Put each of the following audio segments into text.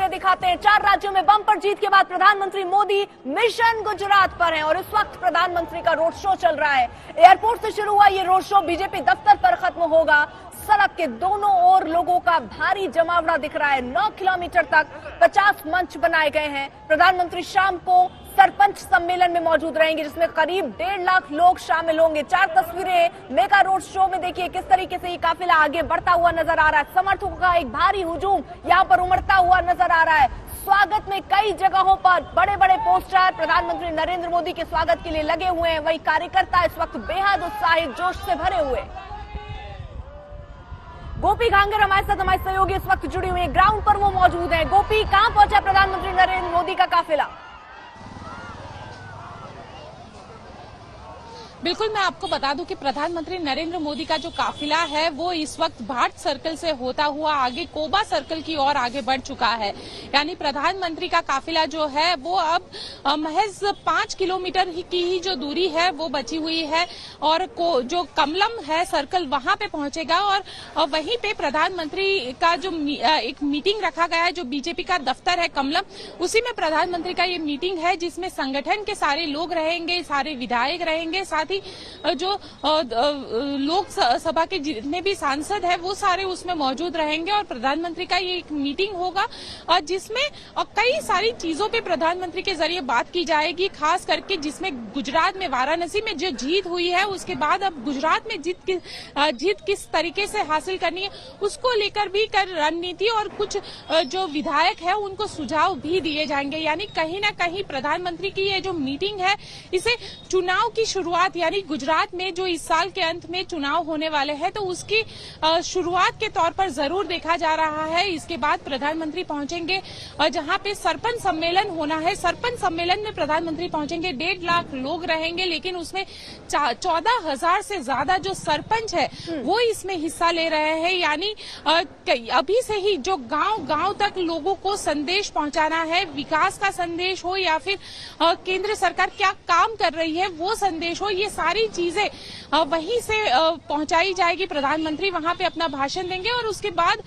तस्वीरें दिखाते हैं। 4 राज्यों में बम्पर जीत के बाद प्रधानमंत्री मोदी मिशन गुजरात पर हैं और इस वक्त प्रधानमंत्री का रोड शो चल रहा है। एयरपोर्ट से शुरू हुआ ये रोड शो बीजेपी दफ्तर पर खत्म होगा। सड़क के दोनों ओर लोगों का भारी जमावड़ा दिख रहा है। 9 किलोमीटर तक 50 मंच बनाए गए हैं। प्रधानमंत्री शाम को सरपंच सम्मेलन में मौजूद रहेंगे जिसमें करीब 1.5 लाख लोग शामिल होंगे। 4 तस्वीरें मेगा रोड शो में देखिए किस तरीके से ये काफिला आगे बढ़ता हुआ नजर आ रहा है। समर्थकों का एक भारी हुजूम यहाँ पर उमड़ता हुआ नजर आ रहा है। स्वागत में कई जगहों पर बड़े बड़े पोस्टर प्रधानमंत्री नरेंद्र मोदी के स्वागत के लिए लगे हुए हैं। वही कार्यकर्ता इस वक्त बेहद उत्साहित जोश से भरे हुए। गोपी घांगर हमारे साथ हमारे सहयोगी इस वक्त जुड़ी हुई है, ग्राउंड पर वो मौजूद है। गोपी, कहां पहुंचा प्रधानमंत्री नरेंद्र मोदी का काफिला? बिल्कुल, मैं आपको बता दूं कि प्रधानमंत्री नरेंद्र मोदी का जो काफिला है वो इस वक्त भाट सर्कल से होता हुआ आगे कोबा सर्कल की ओर आगे बढ़ चुका है। यानी प्रधानमंत्री का काफिला जो है वो अब महज 5 किलोमीटर की ही जो दूरी है वो बची हुई है और जो कमलम है सर्कल वहां पे पहुंचेगा और वहीं पे प्रधानमंत्री का जो एक मीटिंग रखा गया है, जो बीजेपी का दफ्तर है कमलम, उसी में प्रधानमंत्री का ये मीटिंग है जिसमें संगठन के सारे लोग रहेंगे, सारे विधायक रहेंगे, साथ ही जो लोक सभा के जितने भी सांसद हैं वो सारे उसमें मौजूद रहेंगे और प्रधानमंत्री का ये एक मीटिंग होगा और जिसमें कई सारी चीजों पे प्रधानमंत्री के जरिए बात की जाएगी, खास करके जिसमें गुजरात में वाराणसी में जो जीत हुई है उसके बाद अब गुजरात में जीत किस तरीके से हासिल करनी है उसको लेकर भी रणनीति और कुछ जो विधायक है उनको सुझाव भी दिए जाएंगे। यानी कहीं ना कहीं प्रधानमंत्री की ये जो मीटिंग है इसे चुनाव की शुरुआत, यानी गुजरात में जो इस साल के अंत में चुनाव होने वाले हैं तो उसकी शुरुआत के तौर पर जरूर देखा जा रहा है। इसके बाद प्रधानमंत्री पहुंचेंगे और जहां पे सरपंच सम्मेलन होना है, सरपंच सम्मेलन में प्रधानमंत्री पहुंचेंगे। 1.5 लाख लोग रहेंगे लेकिन उसमें 14,000 से ज्यादा जो सरपंच है वो इसमें हिस्सा ले रहे हैं। यानी अभी से ही जो गांव तक लोगों को संदेश पहुंचाना है, विकास का संदेश हो या फिर केंद्र सरकार क्या काम कर रही है वो संदेश हो, ये सारी चीजें वहीं से पहुंचाई जाएगी। प्रधानमंत्री वहां पे अपना भाषण देंगे और उसके बाद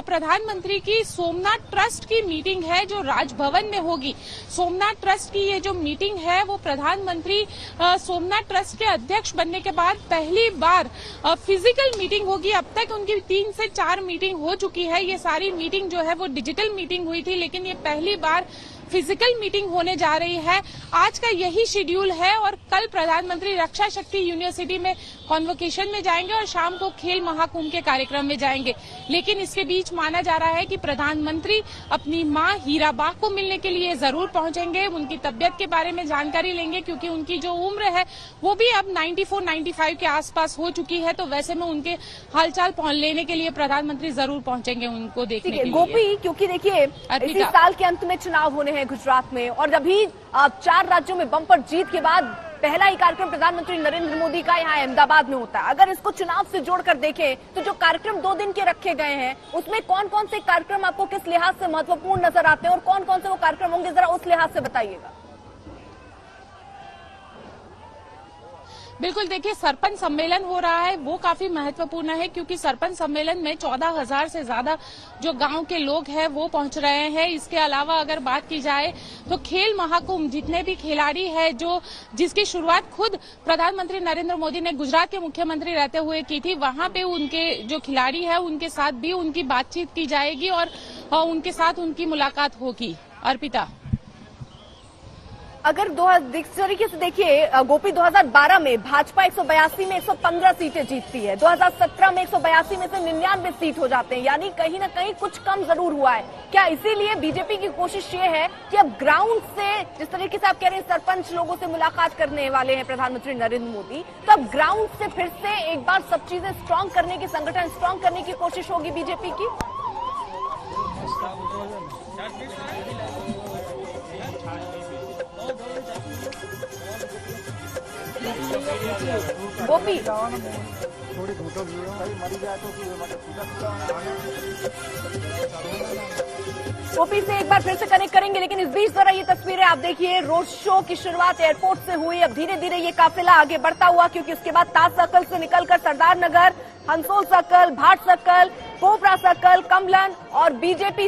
प्रधानमंत्री की सोमनाथ ट्रस्ट की मीटिंग है जो राजभवन में होगी। सोमनाथ ट्रस्ट की ये जो मीटिंग है वो प्रधानमंत्री सोमनाथ ट्रस्ट के अध्यक्ष बनने के बाद पहली बार फिजिकल मीटिंग होगी। अब तक उनकी 3 से 4 मीटिंग हो चुकी है। ये सारी मीटिंग जो है वो डिजिटल मीटिंग हुई थी लेकिन ये पहली बार फिजिकल मीटिंग होने जा रही है। आज का यही शेड्यूल है और कल प्रधानमंत्री रक्षा शक्ति यूनिवर्सिटी में कॉन्वोकेशन में जाएंगे और शाम को खेल महाकुंभ के कार्यक्रम में जाएंगे। लेकिन इसके बीच माना जा रहा है कि प्रधानमंत्री अपनी मां हीराबा को मिलने के लिए जरूर पहुंचेंगे, उनकी तबियत के बारे में जानकारी लेंगे क्योंकि उनकी जो उम्र है वो भी अब 94-95 के आसपास हो चुकी है। तो वैसे में उनके हालचाल लेने के लिए प्रधानमंत्री जरूर पहुंचेंगे उनको देखने के लिए। गोपी, क्योंकि देखिए इसी साल के अंत में चुनाव होने हैं गुजरात में और अभी 4 राज्यों में बम्पर जीत के बाद पहला ही कार्यक्रम प्रधानमंत्री नरेंद्र मोदी का यहाँ अहमदाबाद में होता है। अगर इसको चुनाव से जोड़कर देखें तो जो कार्यक्रम 2 दिन के रखे गए हैं उसमें कौन कौन से कार्यक्रम आपको किस लिहाज से महत्वपूर्ण नजर आते हैं और कौन कौन से वो कार्यक्रम होंगे, जरा उस लिहाज से बताइएगा। बिल्कुल, देखिए सरपंच सम्मेलन हो रहा है वो काफी महत्वपूर्ण है क्योंकि सरपंच सम्मेलन में 14,000 से ज्यादा जो गांव के लोग हैं वो पहुंच रहे हैं। इसके अलावा अगर बात की जाए तो खेल महाकुंभ, जितने भी खिलाड़ी हैं जिसकी शुरुआत खुद प्रधानमंत्री नरेंद्र मोदी ने गुजरात के मुख्यमंत्री रहते हुए की थी, वहां पे उनके जो खिलाड़ी है उनके साथ भी उनकी बातचीत की जाएगी और उनके साथ उनकी मुलाकात होगी। अर्पिता, अगर इस तरीके से देखिए गोपी, 2012 में भाजपा 182 में 115 सीटें जीतती है, 2017 में 182 में से 99 सीट हो जाते हैं, यानी कहीं ना कहीं कुछ कम जरूर हुआ है। क्या इसीलिए बीजेपी की कोशिश ये है कि अब ग्राउंड से, जिस तरीके से आप कह रहे हैं सरपंच लोगों से मुलाकात करने वाले हैं प्रधानमंत्री नरेंद्र मोदी, तो अब ग्राउंड से फिर से एक बार सब चीजें स्ट्रांग करने की, संगठन स्ट्रांग करने की कोशिश होगी बीजेपी की? गोपी, थोड़ी घूटो मरी जाए तो गोपी से एक बार फिर से कनेक्ट करेंगे, लेकिन इस बीच जरा ये तस्वीरें आप देखिए। रोड शो की शुरुआत एयरपोर्ट से हुई, अब धीरे धीरे ये काफिला आगे बढ़ता हुआ, क्योंकि उसके बाद ताज सर्कल से निकलकर सरदार नगर, हंसोल सर्कल, भाट सर्कल, पोपरा सर्कल, कमलन और बीजेपी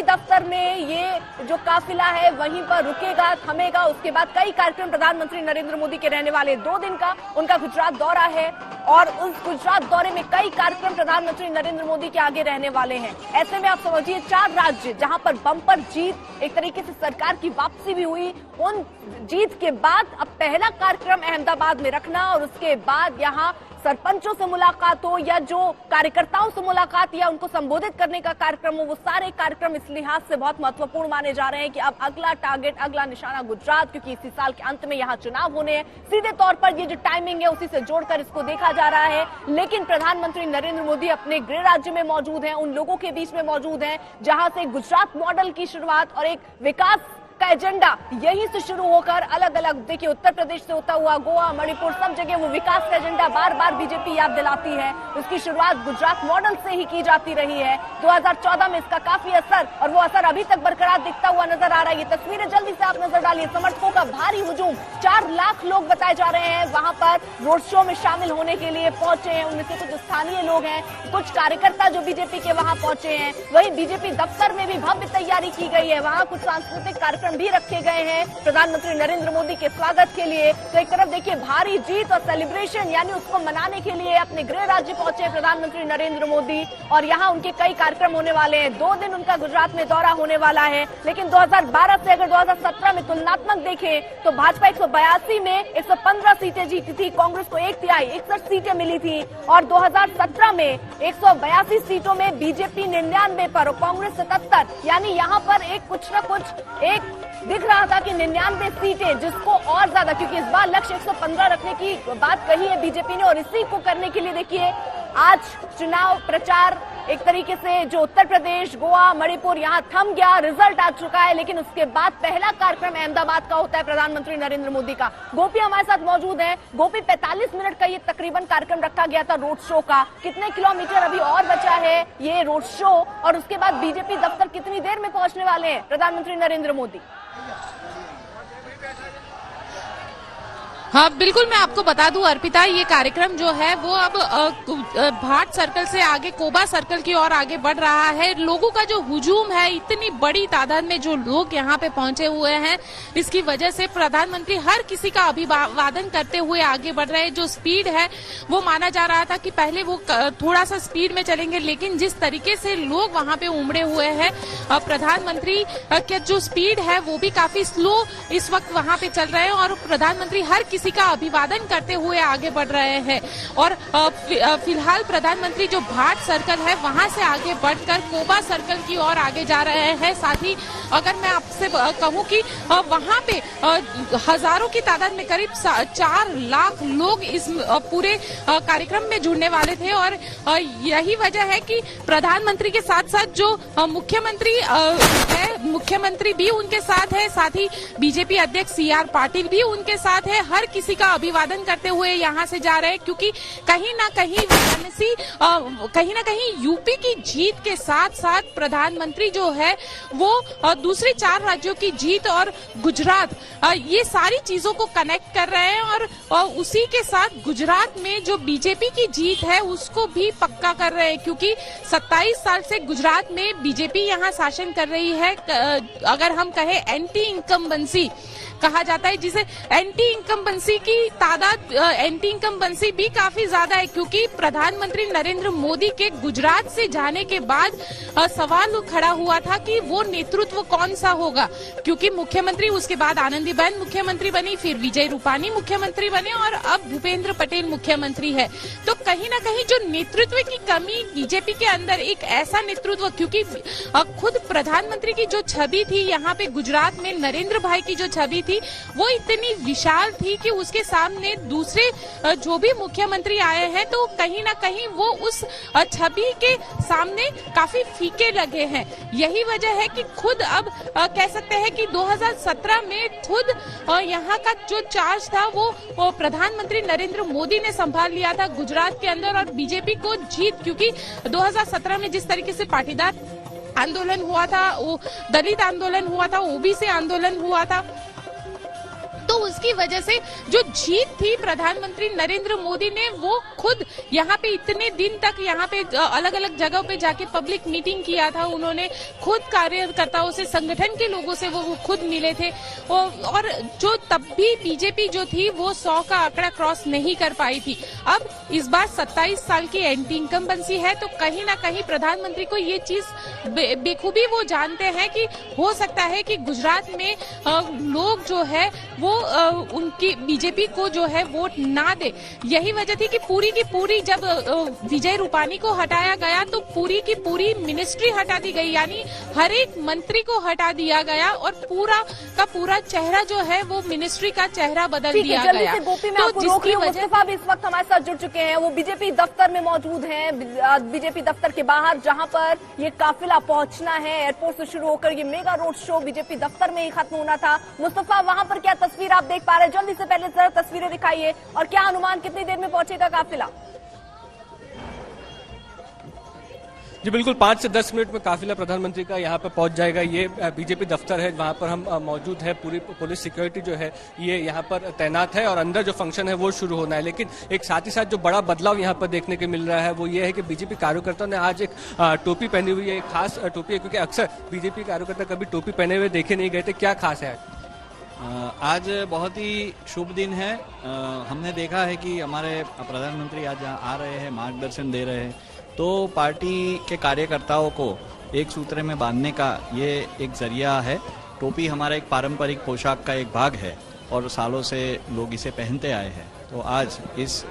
दफ्तर में ये जो काफिला है वहीं पर रुकेगा, थमेगा। उसके बाद कई कार्यक्रम प्रधानमंत्री नरेंद्र मोदी के रहने वाले 2 दिन का उनका गुजरात दौरा है, और उस गुजरात दौरे में कई कार्यक्रम प्रधानमंत्री नरेंद्र मोदी के आगे रहने वाले हैं। ऐसे में आप समझिए 4 राज्य जहां पर बम्पर जीत, एक तरीके से सरकार की वापसी भी हुई, उन जीत के बाद अब पहला कार्यक्रम अहमदाबाद में रखना, और उसके बाद यहां सरपंचों से मुलाकात हो या जो कार्यकर्ताओं से मुलाकात या उनको संबोधित करने का कार्यक्रम हो, वो सारे कार्यक्रम इस लिहाज से बहुत महत्वपूर्ण माने जा रहे हैं कि अब अगला टारगेट, अगला निशाना गुजरात, क्योंकि इसी साल के अंत में यहाँ चुनाव होने हैं। सीधे तौर पर ये जो टाइमिंग है उसी से जोड़कर इसको देखा जा रहा है। लेकिन प्रधानमंत्री नरेंद्र मोदी अपने गृह राज्य में मौजूद हैं, उन लोगों के बीच में मौजूद हैं जहां से गुजरात मॉडल की शुरुआत और एक विकास का एजेंडा यहीं से शुरू होकर अलग अलग, देखिए उत्तर प्रदेश से होता हुआ गोवा, मणिपुर, सब जगह वो विकास का एजेंडा बार बार बीजेपी याद दिलाती है। उसकी शुरुआत गुजरात मॉडल से ही की जाती रही है। 2014 में इसका काफी असर, और वो असर अभी तक बरकरार दिखता हुआ नजर आ रहा है। ये तस्वीरें जल्दी से आप नजर डालिए। समर्थकों का भारी हुजूम, 4 लाख लोग बताए जा रहे हैं वहां पर रोड शो में शामिल होने के लिए पहुंचे हैं। उनमें से कुछ स्थानीय लोग हैं, कुछ कार्यकर्ता जो बीजेपी के वहां पहुंचे हैं। वहीं बीजेपी दफ्तर में भी भव्य तैयारी की गई है, वहां कुछ सांस्कृतिक कार्यक्रम भी रखे गए हैं प्रधानमंत्री नरेंद्र मोदी के स्वागत के लिए। तो एक तरफ देखिए भारी जीत और सेलिब्रेशन, यानी उसको मनाने के लिए अपने गृह राज्य पहुंचे प्रधानमंत्री नरेंद्र मोदी, और यहां उनके कई कार्यक्रम होने वाले हैं। 2 दिन उनका गुजरात में दौरा होने वाला है। लेकिन 2012 से अगर 2017 में तुलनात्मक देखें तो भाजपा 182 में 115 सीटें जीती थी, कांग्रेस को 1 तिहाई 61 सीटें मिली थी, और 2017 में 182 सीटों में बीजेपी 99 पर और कांग्रेस 77। यानी यहाँ पर एक कुछ न कुछ एक दिख रहा था कि 99 सीटें, जिसको और ज्यादा, क्योंकि इस बार लक्ष्य 115 रखने की बात कही है बीजेपी ने, और इसी को करने के लिए देखिए आज चुनाव प्रचार एक तरीके से जो उत्तर प्रदेश, गोवा, मणिपुर यहाँ थम गया, रिजल्ट आ चुका है। लेकिन उसके बाद पहला कार्यक्रम अहमदाबाद का होता है प्रधानमंत्री नरेंद्र मोदी का। गोपी हमारे साथ मौजूद है। गोपी, 45 मिनट का ये तकरीबन कार्यक्रम रखा गया था रोड शो का। कितने किलोमीटर अभी और बचा है ये रोड शो, और उसके बाद बीजेपी दफ्तर कितनी देर में पहुंचने वाले हैं प्रधानमंत्री नरेंद्र मोदी? हाँ बिल्कुल, मैं आपको बता दूं अर्पिता, ये कार्यक्रम जो है वो अब भाट सर्कल से आगे कोबा सर्कल की ओर आगे बढ़ रहा है। लोगों का जो हुजूम है, इतनी बड़ी तादाद में जो लोग यहाँ पे पहुंचे हुए हैं, इसकी वजह से प्रधानमंत्री हर किसी का अभिवादन करते हुए आगे बढ़ रहे हैं। जो स्पीड है वो माना जा रहा था कि पहले वो थोड़ा सा स्पीड में चलेंगे, लेकिन जिस तरीके से लोग वहाँ पे उमड़े हुए हैं, प्रधानमंत्री के जो स्पीड है वो भी काफी स्लो इस वक्त वहाँ पे चल रहे हैं, और प्रधानमंत्री हर किसी का अभिवादन करते हुए आगे बढ़ रहे हैं। और फिलहाल प्रधानमंत्री जो भाट सर्कल है वहां से आगे बढ़कर कोबा सर्कल की ओर आगे जा रहे हैं। साथ ही अगर मैं आपसे कहूं कि वहां पे हजारों की तादाद में करीब 4 लाख लोग इस पूरे कार्यक्रम में जुड़ने वाले थे, और यही वजह है कि प्रधानमंत्री के साथ साथ जो मुख्यमंत्री है, मुख्यमंत्री भी उनके साथ है, साथ ही बीजेपी अध्यक्ष CR पाटिल भी उनके साथ है। हर किसी का अभिवादन करते हुए यहाँ से जा रहे हैं, क्योंकि कहीं ना कहीं वाराणसी, कहीं ना कहीं यूपी की जीत के साथ साथ प्रधानमंत्री जो है वो दूसरे 4 राज्यों की जीत और गुजरात, ये सारी चीजों को कनेक्ट कर रहे हैं, और उसी के साथ गुजरात में जो बीजेपी की जीत है उसको भी पक्का कर रहे हैं, क्योंकि 27 साल से गुजरात में बीजेपी यहाँ शासन कर रही है। अगर हम कहें एंटी इनकम्बेंसी कहा जाता है, जिसे एंटी इनकम्बेंसी की तादाद, एंटी इनकम्बेंसी भी काफी ज्यादा है, क्योंकि प्रधानमंत्री नरेंद्र मोदी के गुजरात से जाने के बाद सवाल खड़ा हुआ था कि वो नेतृत्व कौन सा होगा, क्योंकि मुख्यमंत्री उसके बाद आनंदीबेन मुख्यमंत्री बनी, फिर विजय रूपानी मुख्यमंत्री बने, और अब भूपेंद्र पटेल मुख्यमंत्री है। तो कहीं ना कहीं जो नेतृत्व की कमी बीजेपी के अंदर, एक ऐसा नेतृत्व, क्योंकि खुद प्रधानमंत्री की जो छवि थी यहाँ पे गुजरात में, नरेंद्र भाई की जो छवि थी वो इतनी विशाल थी कि उसके सामने दूसरे जो भी मुख्यमंत्री आए हैं तो कहीं ना कहीं वो उस छवि के सामने काफी फीके लगे हैं। यही वजह है कि खुद अब कह सकते हैं कि 2017 में खुद यहाँ का जो चार्ज था वो प्रधानमंत्री नरेंद्र मोदी ने संभाल लिया था गुजरात के अंदर, और बीजेपी को जीत, क्योंकि 2017 में जिस तरीके से पाटीदार आंदोलन हुआ था, वो दलित आंदोलन हुआ था, ओबीसी आंदोलन हुआ था। तो उसकी वजह से जो जीत थी प्रधानमंत्री नरेंद्र मोदी ने, वो खुद यहाँ पे इतने दिन तक यहाँ पे अलग अलग जगहों पे जाके पब्लिक मीटिंग किया था। उन्होंने खुद कार्यकर्ताओं से, संगठन के लोगों से वो खुद मिले थे और जो तब भी बीजेपी जो थी वो 100 का आंकड़ा क्रॉस नहीं कर पाई थी। अब इस बार 27 साल की एंटी इनकम्बेंसी है, तो कहीं ना कहीं प्रधानमंत्री को ये चीज बेखूबी वो जानते हैं कि हो सकता है कि गुजरात में लोग जो है वो उनकी बीजेपी को जो है वोट ना दे। यही वजह थी कि पूरी की पूरी जब विजय रूपानी को हटाया गया तो पूरी की पूरी मिनिस्ट्री हटा दी गई, यानी हर एक मंत्री को हटा दिया गया और पूरा का पूरा चेहरा जो है वो मिनिस्ट्री का चेहरा बदल दिया गया। गोपी में आपको रोक रही हूं, मुस्तफा भी इस वक्त हमारे साथ जुड़ चुके हैं, वो बीजेपी दफ्तर में मौजूद हैं, बीजेपी दफ्तर के बाहर जहां पर ये काफिला पहुंचना है। एयरपोर्ट से शुरू होकर ये मेगा रोड शो बीजेपी दफ्तर में ही खत्म होना था। मुस्तफा, वहां पर क्या तस्वीर आप देख पा रहे हैं? जल्दी से पहले जरा तस्वीरें दिखाइए और क्या अनुमान, कितनी देर में पहुंचेगा काफिला? जी बिल्कुल, 5 से 10 मिनट में काफिला प्रधानमंत्री का यहाँ पर पहुंच जाएगा। ये बीजेपी दफ्तर है, वहाँ पर हम मौजूद है। पूरी पुलिस सिक्योरिटी जो है ये यहाँ पर तैनात है और अंदर जो फंक्शन है वो शुरू होना है। लेकिन एक साथ ही साथ जो बड़ा बदलाव यहाँ पर देखने को मिल रहा है वो ये है कि बीजेपी कार्यकर्ताओं ने आज एक टोपी पहनी हुई है, एक खास टोपी है, क्योंकि अक्सर बीजेपी कार्यकर्ता कभी टोपी पहने हुए देखे नहीं गए थे। क्या खास है आज? बहुत ही शुभ दिन है। हमने देखा है कि हमारे प्रधानमंत्री आज आ रहे हैं, मार्गदर्शन दे रहे हैं, तो पार्टी के कार्यकर्ताओं को एक सूत्र में बांधने का ये एक जरिया है। टोपी हमारा एक पारंपरिक पोशाक का एक भाग है और सालों से लोग इसे पहनते आए हैं। तो आज इस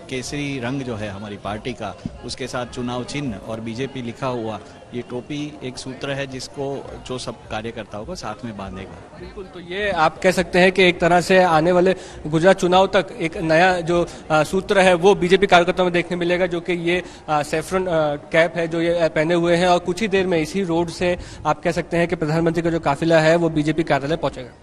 केसरी रंग जो है हमारी पार्टी का, उसके साथ चुनाव चिन्ह और बीजेपी लिखा हुआ ये टोपी एक सूत्र है जिसको जो सब कार्यकर्ताओं को साथ में बांधेगा। बिल्कुल, तो ये आप कह सकते हैं कि एक तरह से आने वाले गुजरात चुनाव तक एक नया जो सूत्र है वो बीजेपी कार्यकर्ताओं में देखने मिलेगा, जो कि ये सैफरन कैप है जो ये पहने हुए हैं। और कुछ ही देर में इसी रोड से आप कह सकते हैं कि प्रधानमंत्री का जो काफिला है वो बीजेपी कार्यालय पहुंचेगा।